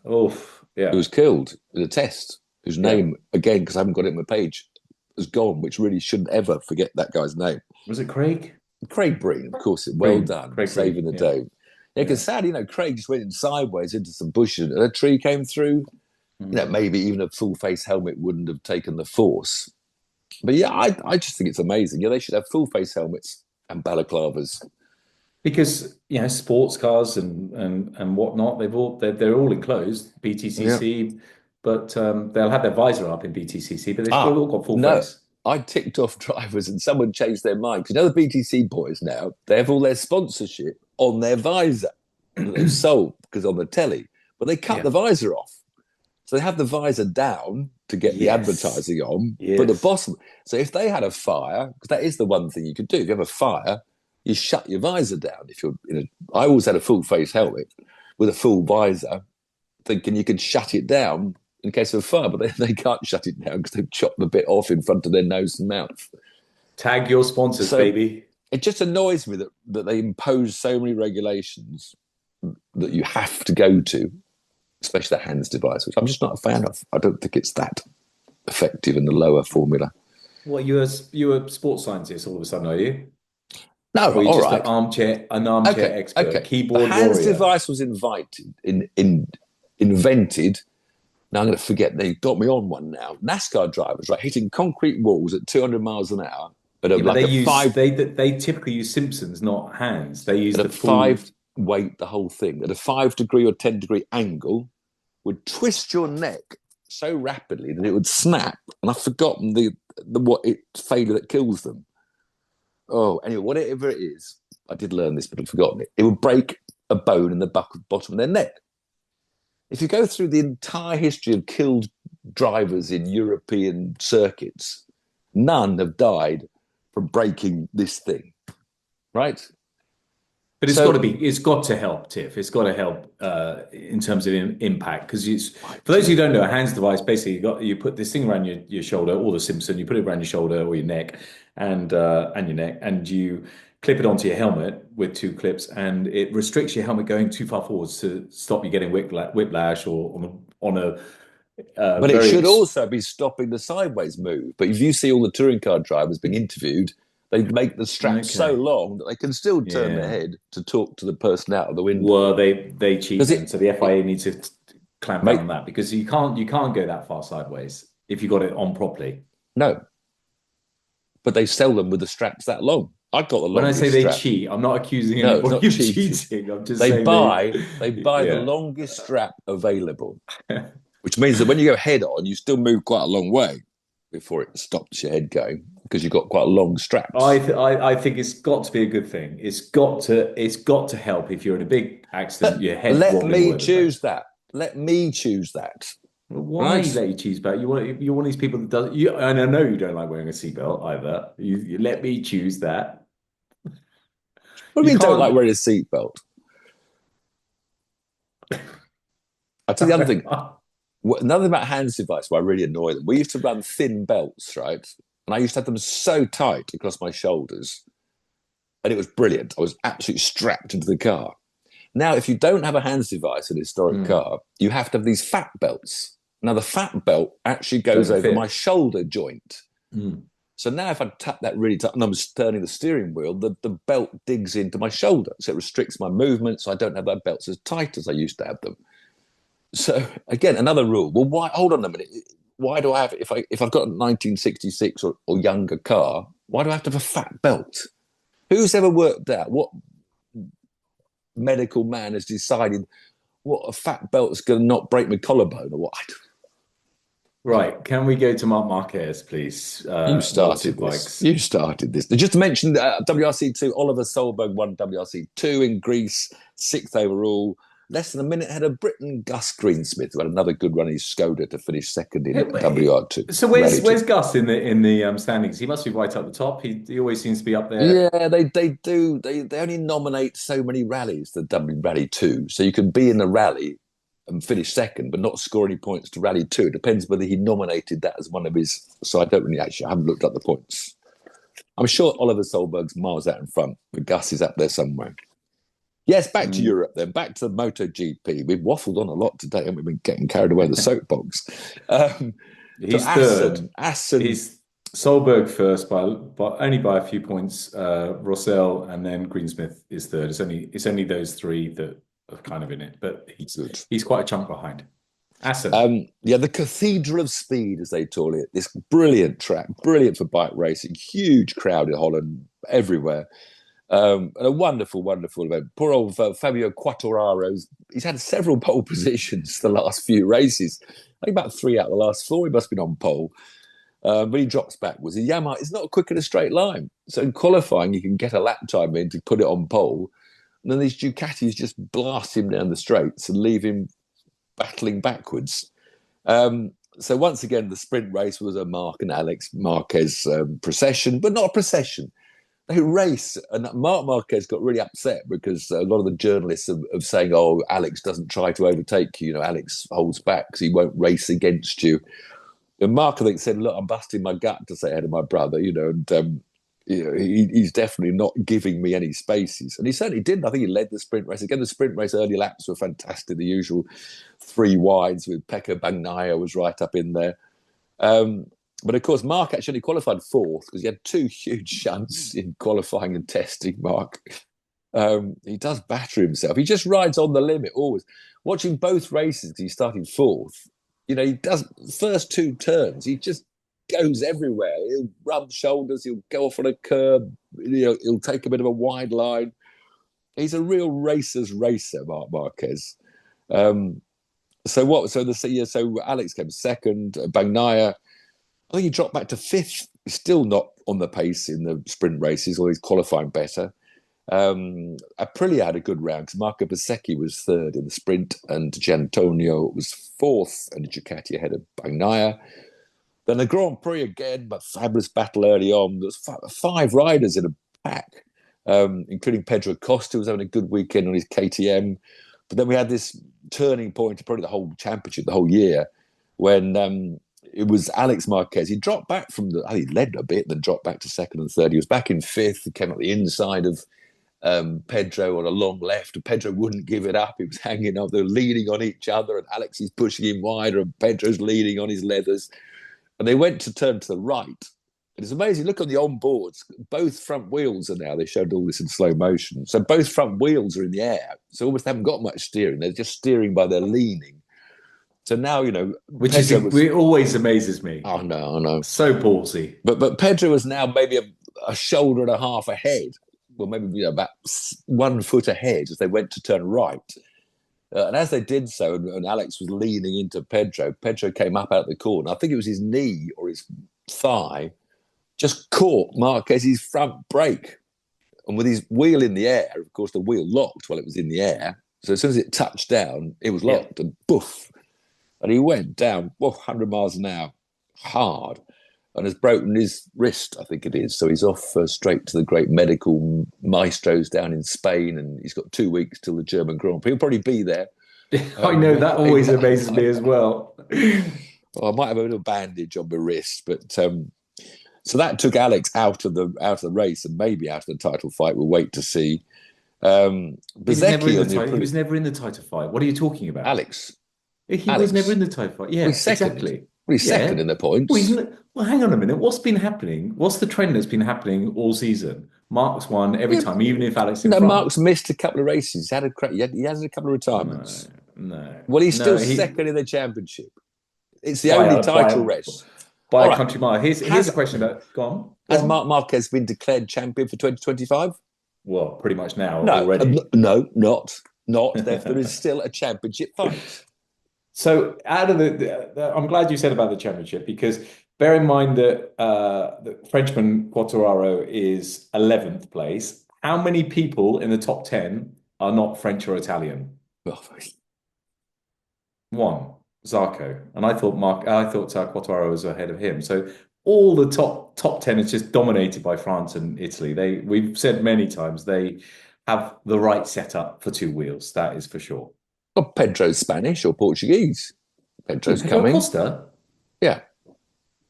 He was killed in a test, whose name, again, because I haven't got it on my page, has gone, which really shouldn't ever forget that guy's name. Was it Craig? Craig Breen, of course. Well done, Craig saving the day. Yeah, because sadly, Craig just went in sideways into some bushes and a tree came through. Maybe even a full-face helmet wouldn't have taken the force. But I just think it's amazing. They should have full-face helmets and balaclavas. Because sports cars and whatnot, they're all enclosed BTCC, but they'll have their visor up in BTCC, but they've all got full face. I ticked off drivers and someone changed their mind because the BTC boys now they have all their sponsorship on their visor that they've sold because on the telly, but they cut the visor off, so they have the visor down to get the advertising on, but the bottom. So if they had a fire, because that is the one thing you could do, if you have a fire. You shut your visor down. If you're I always had a full face helmet with a full visor, thinking you could shut it down in case of a fire, but they can't shut it down because they've chopped the bit off in front of their nose and mouth. Tag your sponsors, baby. It just annoys me that they impose so many regulations that you have to go to, especially the hands device, which I'm just not a fan of. I don't think it's that effective in the lower formula. Well, you're a sports scientist all of a sudden, are you? No, or you're just an armchair expert, keyboard the hands warrior. device was invented. Now I'm going to forget. They got me on one now. NASCAR drivers, hitting concrete walls at 200 miles an hour. They typically use Simpsons, not hands. They use the the whole thing at a 5-degree or 10-degree angle would twist your neck so rapidly that it would snap. And I've forgotten failure that kills them. Oh, anyway, whatever it is, I did learn this, but I've forgotten it. It would break a bone in the bottom of their neck. If you go through the entire history of killed drivers in European circuits, none have died from breaking this thing, right? But it's got to help, Tiff. It's got to help in terms of impact, because for those who don't know, a hands device, basically you put this thing around your shoulder, or the Simpson, you put it around your shoulder or your neck and your neck, and you clip it onto your helmet with 2 clips, and it restricts your helmet going too far forwards to stop you getting whiplash or on a. But it should also be stopping the sideways move. But if you see all the touring car drivers being interviewed, they make the strap so long that they can still turn their head to talk to the person out of the window. Well, they cheat, so the FIA needs to clamp down on that, because you can't go that far sideways if you got it on properly. No, but they sell them with the straps that long. I got the longest. When I say strap. they cheat, I'm not accusing anybody of cheating. I'm just saying they buy the longest strap available, which means that when you go head on, you still move quite a long way before it stops your head going, because you've got quite a long strap. I think it's got to be a good thing. It's got to help if you're in a big accident. Your head. Let me choose that. Let me choose that. Why let you choose that? You're one of these people that does. And I know you don't like wearing a seatbelt either. You let me choose that. What do you mean don't like wearing a seatbelt? I'll tell you the other thing. Another thing about hands device where I really annoy them. We used to run thin belts, right? And I used to have them so tight across my shoulders. And it was brilliant. I was absolutely strapped into the car. Now, if you don't have a hands device in a historic car, you have to have these fat belts. Now, the fat belt actually goes over my shoulder joint. So now if I tap that really tight and I'm turning the steering wheel, the belt digs into my shoulder. So it restricts my movement, so I don't have my belts as tight as I used to have them. So, again, another rule. Well, why? Hold on a minute. Why do I have, if I've got a 1966 or younger car, why do I have to have a fat belt? Who's ever worked out what medical man has decided what a fat belt is going to not break my collarbone or what? Right. Can we go to Marquez, please? You started this. You started this. Just to mention, WRC2, Oliver Solberg won WRC2 in Greece, 6th overall. Less than a minute ahead of Britain, Gus Greensmith, who had another good run in his Skoda to finish second in WR2. So where's Gus in the standings? He must be right up the top. He always seems to be up there. Yeah, they do. They only nominate so many rallies, the W Rally 2. So you can be in the rally and finish second, but not score any points to Rally 2. It depends whether he nominated that as one of his... So I haven't looked at the points. I'm sure Oliver Solberg's miles out in front, but Gus is up there somewhere. Yes, back to Europe then, back to MotoGP. We've waffled on a lot today, haven't we? Been getting carried away with the soapbox. He's third. Assen. He's Solberg first, by only by a few points. Rossell and then Greensmith is third. It's only those three that are kind of in it, but he's quite a chunk behind. Assen. The Cathedral of Speed, as they call it. This brilliant track, brilliant for bike racing, huge crowd in Holland, everywhere. And a wonderful, wonderful event. Poor old Fabio Quartararo, he's had several pole positions the last few races. I think about 3 out of the last 4, he must have been on pole. But he drops backwards. The Yamaha is not quick in a straight line. So in qualifying, you can get a lap time in to put it on pole. And then these Ducatis just blast him down the straights and leave him battling backwards. So once again, the sprint race was a Mark and Alex Marquez procession, but not a procession. They race, and Mark Marquez got really upset because a lot of the journalists of saying, "Oh, Alex doesn't try to overtake you. You know, Alex holds back because he won't race against you." And Mark, I think, said, "Look, I'm busting my gut to say ahead of my brother, and he's definitely not giving me any spaces." And he certainly didn't. I think he led the sprint race. Again, the sprint race early laps were fantastic. The usual 3 wides with Pekka Bagnaia was right up in there. But of course, Mark actually qualified 4th because he had 2 huge shunts in qualifying and testing, Mark. He does batter himself. He just rides on the limit always. Watching both races, he started 4th. He does first 2 turns. He just goes everywhere. He'll rub shoulders. He'll go off on a curb. He'll take a bit of a wide line. He's a real racer's racer, Mark Marquez. So Alex came second. Bagnaia, I think he dropped back to 5th. Still not on the pace in the sprint races, or he's qualifying better. Aprilia had a good round because Marco Bezzecchi was 3rd in the sprint and Gianantonio was 4th and Ducati ahead of Bagnaia. Then the Grand Prix again, but fabulous battle early on. There was 5 riders in a pack, including Pedro Costa, who was having a good weekend on his KTM. But then we had this turning point, probably the whole championship, the whole year, when it was Alex Marquez. He dropped back I think he led a bit, then dropped back to 2nd and 3rd. He was back in 5th. He came up the inside of Pedro on a long left, and Pedro wouldn't give it up. He was hanging up. They were leaning on each other, and Alex is pushing him wider, and Pedro's leaning on his leathers. And they went to turn to the right. And it's amazing. Look on the onboards. Both front wheels are now. They showed all this in slow motion. So both front wheels are in the air. So almost haven't got much steering. They're just steering by their leaning. So now, which always amazes me. Oh, no, I know. So ballsy. But Pedro was now maybe a shoulder and a half ahead. Well, maybe about 1 foot ahead as they went to turn right. And as they did so, and Alex was leaning into Pedro came up out of the corner. I think it was his knee or his thigh just caught Marquez's front brake. And with his wheel in the air, of course, the wheel locked while it was in the air. So as soon as it touched down, it was locked and poof. And he went down 100 miles an hour, hard. and has broken his wrist, I think it is. So he's off straight to the great medical maestros down in Spain, and he's got 2 weeks till the German Grand Prix. He'll probably be there. I know, that always amazes me as well. Well, I might have a little bandage on my wrist, but so that took Alex out of the race and maybe out of the title fight. We'll wait to see. He was never in the title fight. What are you talking about? Alex. He was never in the title fight. Yeah, exactly. Well, he's second in the points. Well, hang on a minute. What's been happening? What's the trend that's been happening all season? Mark's won every time, even if Alex is in front. Mark's missed a couple of races. He has a couple of retirements. No. Well, he's still second in the championship. It's the only title race. By a country mile. Here's a question about... Go on. Has Marc Marquez been declared champion for 2025 Well, pretty much now already. No, not. There is still a championship fight. So out of I'm glad you said about the championship, because bear in mind that the Frenchman Quartararo is 11th place. How many people in the top 10 are not French or Italian? One, Zarco. And I thought Quartararo was ahead of him. So all the top 10 is just dominated by France and Italy. We've said many times they have the right setup for two wheels. That is for sure. Well, Pedro's Spanish or Portuguese. Pedro's coming. Costa? Yeah.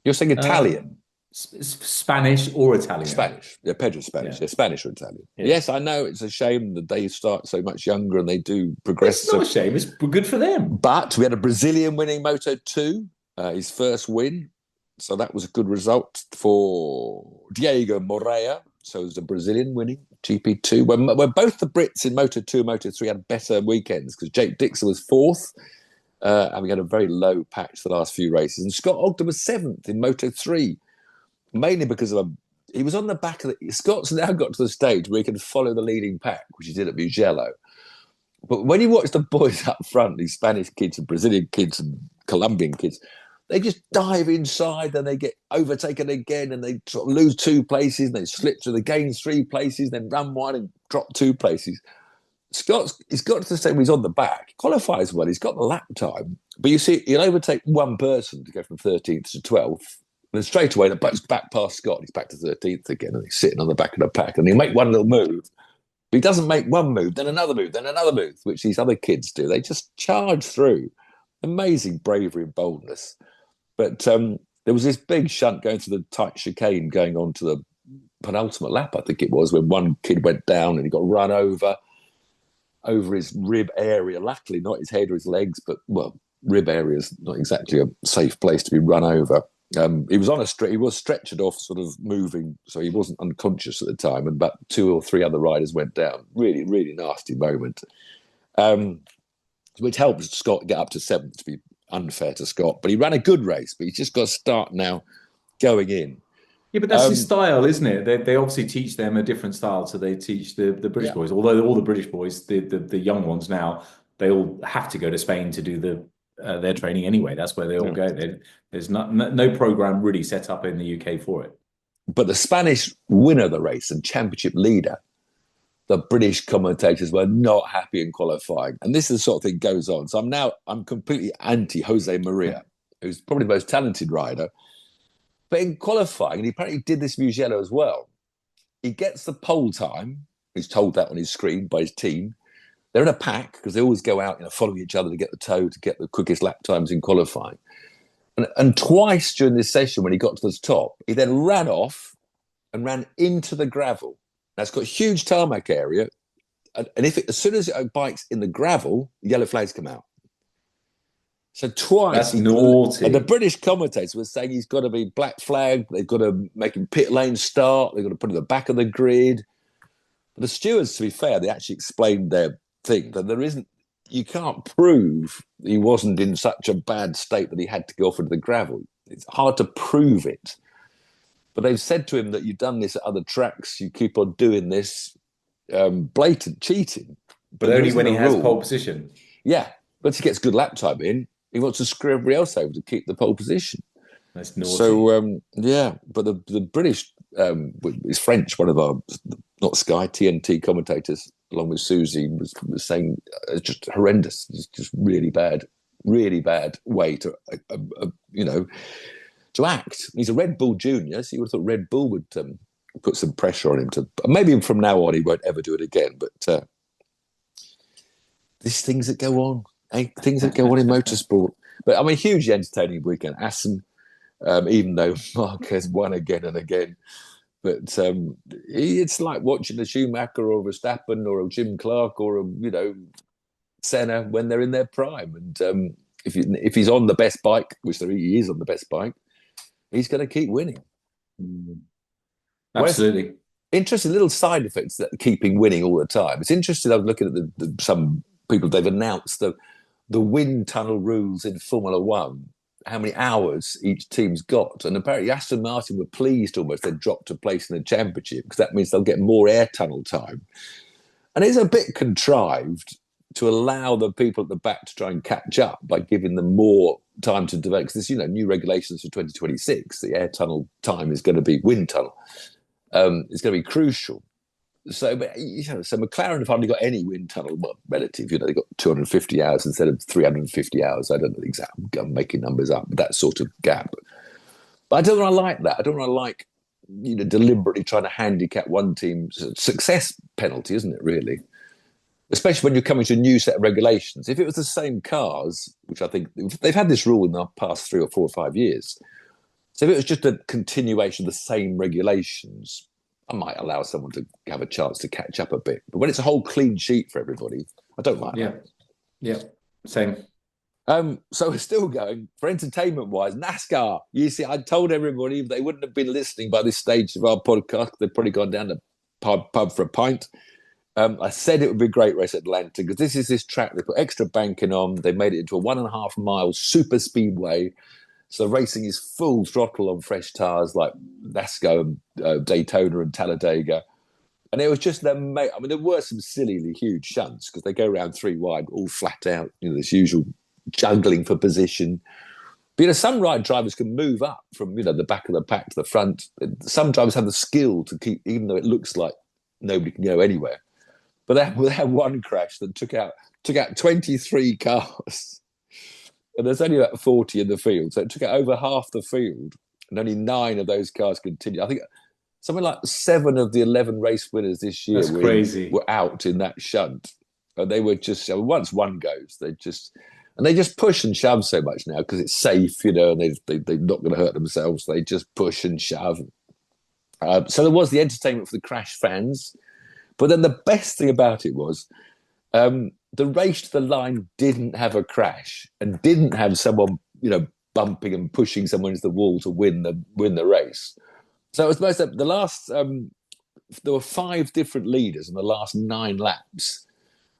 You're saying Italian? Spanish or Italian? Spanish. Yeah, Pedro's Spanish. Yeah. Spanish or Italian. Yeah. Yes, I know. It's a shame that they start so much younger and they do progress. It's not a shame. It's good for them. But we had a Brazilian winning Moto2, his first win. So that was a good result for Diego Moreira. So it was a Brazilian winning GP2. When both the Brits in Moto2 and Moto3 had better weekends, because Jake Dixon was fourth, and we had a very low patch the last few races. And Scott Ogden was seventh in Moto3, mainly because he was on the back of Scott's now got to the stage where he can follow the leading pack, which he did at Mugello. But when you watch the boys up front, these Spanish kids and Brazilian kids and Colombian kids, they just dive inside and they get overtaken again and they sort of lose 2 places and they slip through the gain 3 places, then run wide and drop 2 places. He's got to the stage where he's on the back. He qualifies well. He's got the lap time. But you see, he'll overtake one person to go from 13th to 12th. And then straight away, back past Scott, he's back to 13th again and he's sitting on the back of the pack. And he'll make one little move. But he doesn't make one move, then another move, then another move, which these other kids do. They just charge through. Amazing bravery and boldness. But there was this big shunt going through the tight chicane going on to the penultimate lap, I think it was, when one kid went down and he got run over his rib area. Luckily, not his head or his legs, but, well, rib area is not exactly a safe place to be run over. He was he was stretchered off, sort of moving, so he wasn't unconscious at the time, and about 2 or 3 other riders went down. Really, really nasty moment, which helped Scott get up to 7th, to be unfair to Scott. But he ran a good race, but he's just got to start now going in. Yeah, but that's his style, isn't it? They obviously teach them a different style, so they teach the British boys. Although all the British boys, the young ones now, they all have to go to Spain to do their training anyway. That's where they all go. There's no program really set up in the UK for it. But the Spanish winner of the race and championship leader, the British commentators were not happy in qualifying. And this is the sort of thing goes on. So I'm completely anti Jose Maria, who's probably the most talented rider. But in qualifying, and he apparently did this Mugello as well, he gets the pole time. He's told that on his screen by his team. They're in a pack because they always go out, following each other to get the toe, to get the quickest lap times in qualifying. And twice during this session, when he got to the top, he then ran off and ran into the gravel. Now, it's got a huge tarmac area. And as soon as it bikes in the gravel, yellow flags come out. So twice. That's naughty. And the British commentators were saying he's got to be black flagged. They've got to make him pit lane start. They've got to put him at the back of the grid. But the stewards, to be fair, they actually explained their thing that you can't prove he wasn't in such a bad state that he had to go off into the gravel. It's hard to prove it. But they've said to him that you've done this at other tracks. You keep on doing this blatant cheating. But only when he has pole position. Yeah. Once he gets good lap time in, he wants to screw everybody else over to keep the pole position. That's naughty. So, but the British, is French, one of our, not Sky, TNT commentators, along with Susie, was saying it's just horrendous. It's just really bad way to, to act. He's a Red Bull junior, so you would have thought Red Bull would put some pressure on him to. Maybe from now on he won't ever do it again. But these things that go on, things that go on in motorsport. But I mean, hugely entertaining weekend. Assen, even though Marquez won again and again. But it's like watching a Schumacher or a Verstappen or a Jim Clark or a Senna when they're in their prime. And if he's on the best bike, which he is on the best bike, he's going to keep winning. Absolutely. Whereas, interesting little side effects that keeping winning all the time. It's interesting. I was looking at some people, they've announced the wind tunnel rules in Formula One, how many hours each team's got. And apparently Aston Martin were pleased almost they'd dropped a place in the championship because that means they'll get more air tunnel time. And it's a bit contrived to allow the people at the back to try and catch up by giving them more time to develop. Because there's, new regulations for 2026. The air tunnel time is going to be wind tunnel. It's going to be crucial. So McLaren have hardly got any wind tunnel, relative. They've got 250 hours instead of 350 hours. I don't know the exact, I'm making numbers up, but that sort of gap. But I don't want to like that. I don't want to like, deliberately trying to handicap one team's success penalty, isn't it, really? Especially when you're coming to a new set of regulations. If it was the same cars, which I think they've had this rule in the past 3 or 4 or 5 years. So if it was just a continuation of the same regulations, I might allow someone to have a chance to catch up a bit. But when it's a whole clean sheet for everybody, I don't like that. Yeah, same. So we're still going for entertainment-wise. NASCAR. You see, I told everybody if they wouldn't have been listening by this stage of our podcast, they'd probably gone down to pub for a pint. I said it would be a great race at Atlanta because this is this track. They put extra banking on. They made it into a 1.5 mile super speedway. So racing is full throttle on fresh tyres like NASCAR, Daytona and Talladega. And it was just there were some sillily huge shunts because they go around 3 wide, all flat out, this usual juggling for position. But, some ride drivers can move up from, the back of the pack to the front. Some drivers have the skill to keep, even though it looks like nobody can go anywhere. But they had one crash that took out 23 cars. And there's only about 40 in the field. So it took out over half the field. And only 9 of those cars continued. I think something like 7 of the 11 race winners this year were out in that shunt. And they were just, once one goes, they just push and shove so much now because it's safe, and they're not going to hurt themselves. They just push and shove. So there was the entertainment for the crash fans. But then the best thing about it was the race to the line didn't have a crash and didn't have someone, bumping and pushing someone into the wall to win the race. So it was the last. There were 5 different leaders in the last 9 laps,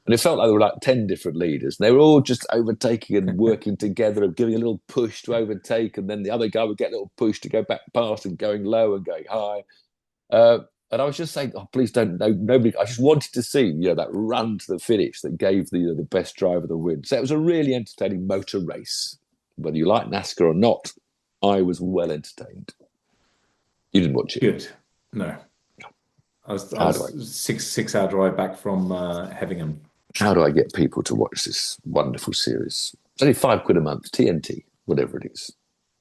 and it felt like there were like 10 different leaders. And they were all just overtaking and working together and giving a little push to overtake, and then the other guy would get a little push to go back past and going low and going high. And I was just saying, please don't, nobody. I just wanted to see, that run to the finish that gave the best driver the win. So it was a really entertaining motor race. Whether you like NASCAR or not, I was well entertained. You didn't watch it? Good. No. I was 6-hour drive back from Hevingham. How do I get people to watch this wonderful series? It's only £5 a month, TNT, whatever it is,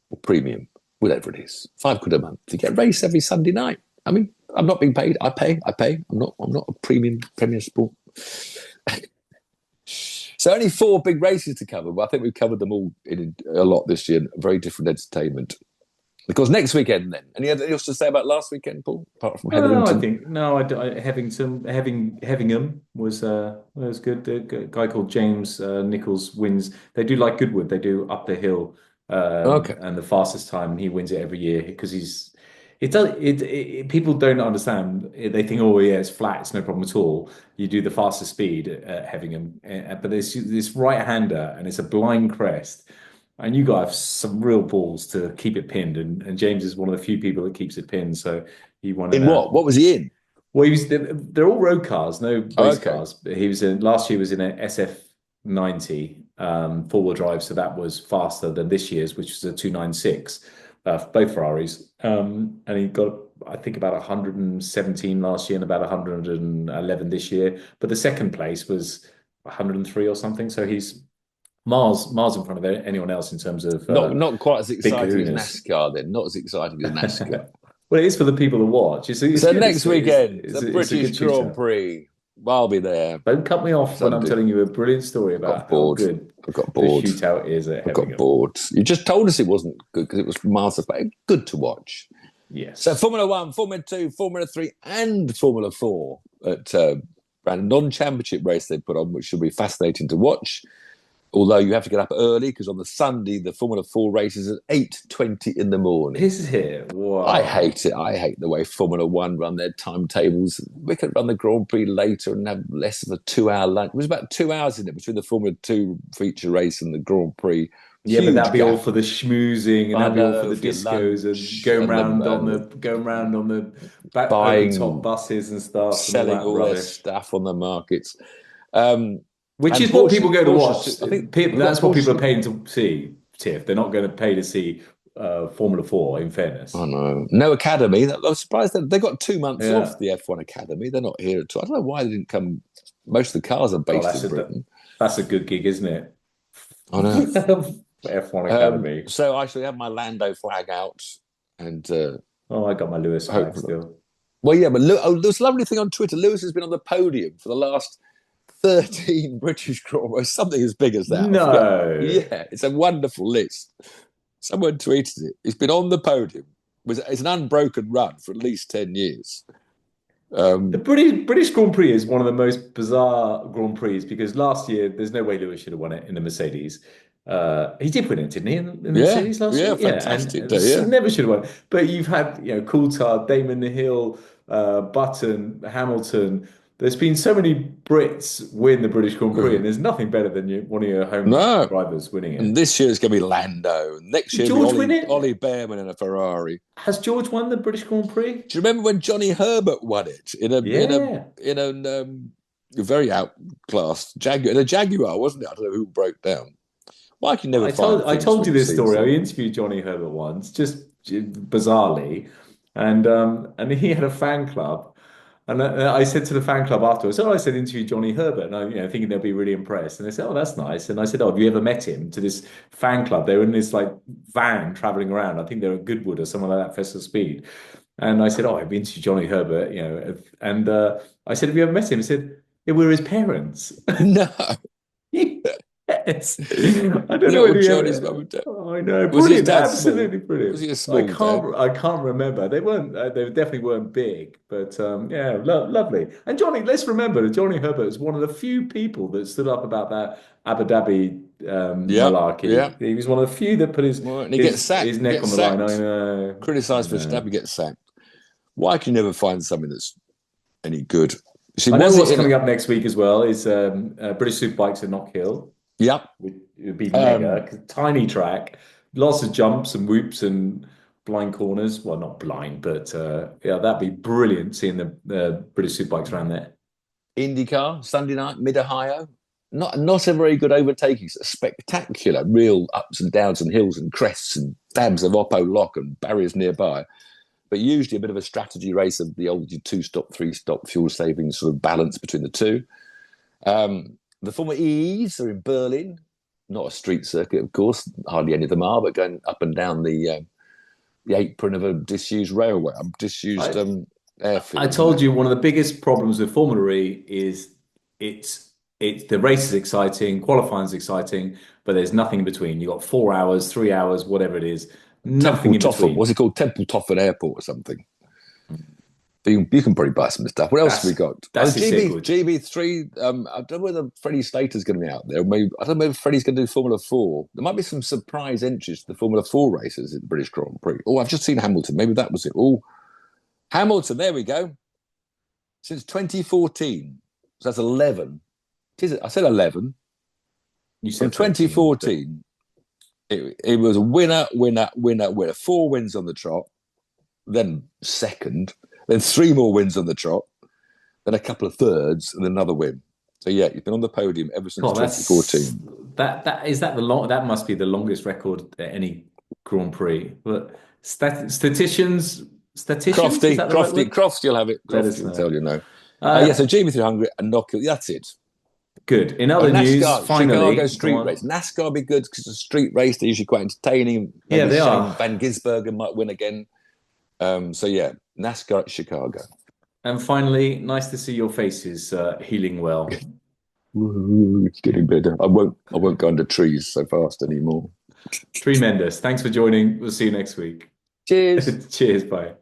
or premium, whatever it is. £5 a month. You get a race every Sunday night. I mean, I'm not being paid. I pay. I'm not a Premier Sport. So only 4 big races to cover, but I think we've covered them all in a lot this year. Very different entertainment. Of course, next weekend then. Anything else to say about last weekend, Paul? Apart from Hevingham was good. A guy called James Nichols wins. They do like Goodwood. They do up the hill. And the fastest time, he wins it every year because people don't understand. They think, it's flat, it's no problem at all. You do the fastest speed at Hevingham, but there's this right-hander and it's a blind crest, and you got to have some real balls to keep it pinned. And James is one of the few people that keeps it pinned. So he won. In what? What was he in? Well, they're all road cars, no race cars. But he was last year was in a SF90 4-wheel drive, so that was faster than this year's, which was a 296. Both Ferraris, and he got, I think, about 117 last year and about 111 this year. But the second place was 103 or something. So he's miles in front of anyone else in terms of not quite as big exciting as kahunas. NASCAR. Then not as exciting as NASCAR. Well, it is for the people to watch. It's So good. next weekend, the It's a British good Grand shootout. Prix. I'll be there. Don't cut me off when I'm Sunday. telling you a brilliant story about how good I got the bored. shootout is at I got Hevingham. bored. You just told us it wasn't good because it was miles away. Good to watch. Yes. So Formula 1, Formula 2, Formula 3 and Formula 4 at a non-championship race they put on, which should be fascinating to watch. Although you have to get up early because on the Sunday, the Formula 4 race is at 8:20 in the morning. This is here. Wow. I hate it. I hate the way Formula 1 run their timetables. We could run the Grand Prix later and have less of a 2-hour lunch. It was about 2 hours in it between the Formula 2 feature race and the Grand Prix. Yeah, but that'd be all for the schmoozing, and that'd be all for the discos and going round on the back buying top buses and stuff, selling and all that their rubbish. stuff on the markets. Which and is what people go to watch. Porsche, I think that's what people are paying to see, Tiff. They're not going to pay to see Formula 4, in fairness. I know. No academy. I was surprised that they got 2 months off the F1 Academy. They're not here at all. I don't know why they didn't come. Most of the cars are based in Britain. That's a good gig, isn't it? I know. F1 Academy. So I actually have my Lando flag out. And I got my Lewis flag still. Well, yeah, but there was a lovely thing on Twitter. Lewis has been on the podium for the last 13 British Grand Prix, something as big as that. No. Yeah, it's a wonderful list. Someone tweeted it. He's been on the podium. It's an unbroken run for at least 10 years. The British Grand Prix is one of the most bizarre Grand Prix because last year, there's no way Lewis should have won it in the Mercedes. He did win it, didn't he, in the Mercedes last year? Yeah, fantastic. Never should have won. But you've had, Coulthard, Damon Hill, Button, Hamilton. There's been so many Brits win the British Grand Prix, and there's nothing better than one of your home drivers winning it. And this year it's going to be Lando. Next year, George win it? Ollie Behrman in a Ferrari. Has George won the British Grand Prix? Do you remember when Johnny Herbert won it in a very outclassed Jaguar, wasn't it? I don't know who broke down. Why can you never I told you this story. I interviewed Johnny Herbert once, just bizarrely, and he had a fan club. And I said to the fan club afterwards, I said interview Johnny Herbert, and I, thinking they'll be really impressed. And they said, that's nice. And I said, have you ever met him? To this fan club, they were in this van traveling around. I think they were at Goodwood or somewhere like that, Festival Speed. And I said, I've interviewed Johnny Herbert, And I said, have you ever met him? He said, yeah, we're his parents. No. Yes. I don't know what Johnny's mum and dad. I know. Brilliant. Absolutely brilliant. Was he a small I can't remember. They weren't. They definitely weren't big. But lovely. And Johnny. Let's remember that Johnny Herbert was one of the few people that stood up about that Abu Dhabi malarkey. Yeah. He was one of the few that put his neck on the line. I know. Criticised for Verstappen, gets sacked. Why can you never find something that's any good? I know what's coming up next week as well is British Superbikes at Knock Hill. Yep. It would be mega. Tiny track, lots of jumps and whoops and blind corners. Well, not blind, but that'd be brilliant seeing the British Superbikes around there. IndyCar, Sunday night, Mid-Ohio. Not a very good overtaking. It's spectacular, real ups and downs and hills and crests and stabs of Oppo lock and barriers nearby. But usually a bit of a strategy race of the old 2-stop, 3-stop fuel saving sort of balance between the two. The Formula E's are in Berlin, not a street circuit, of course. Hardly any of them are, but going up and down the apron of a disused railway, airfield. I told you one of the biggest problems with Formula E is it's the race is exciting, qualifying is exciting, but there's nothing in between. You got 4 hours, 3 hours, whatever it is, nothing in between. What's it called? Templeton Airport or something. You can probably buy some stuff. What else have we got? That's GB3. I don't know whether Freddie Slater's going to be out there. Maybe, I don't know if Freddie's going to do Formula 4. There might be some surprise entries to the Formula 4 races at the British Grand Prix. Oh, I've just seen Hamilton. Maybe that was it. Oh, Hamilton. There we go. Since 2014. So that's 11. I said 11. You said from 2014. It was winner. 4 wins on the trot. Then second. Then 3 more wins on the trot, then a couple of thirds, and then another win. So yeah, he's been on the podium ever since 2014. That must be the longest record at any Grand Prix. But statisticians. Crofty will have it. Crofty will tell you no. So GB300 and Knock Hill. That's it. Good. In other news, finally, Chicago street race. NASCAR would be good because it's a street race. They're usually quite entertaining. Maybe they are. Van Gisbergen might win again. NASCAR at Chicago. And finally, nice to see your faces healing well. It's getting better. I won't go under trees so fast anymore. Tremendous. Thanks for joining. We'll see you next week. Cheers. Cheers. Bye.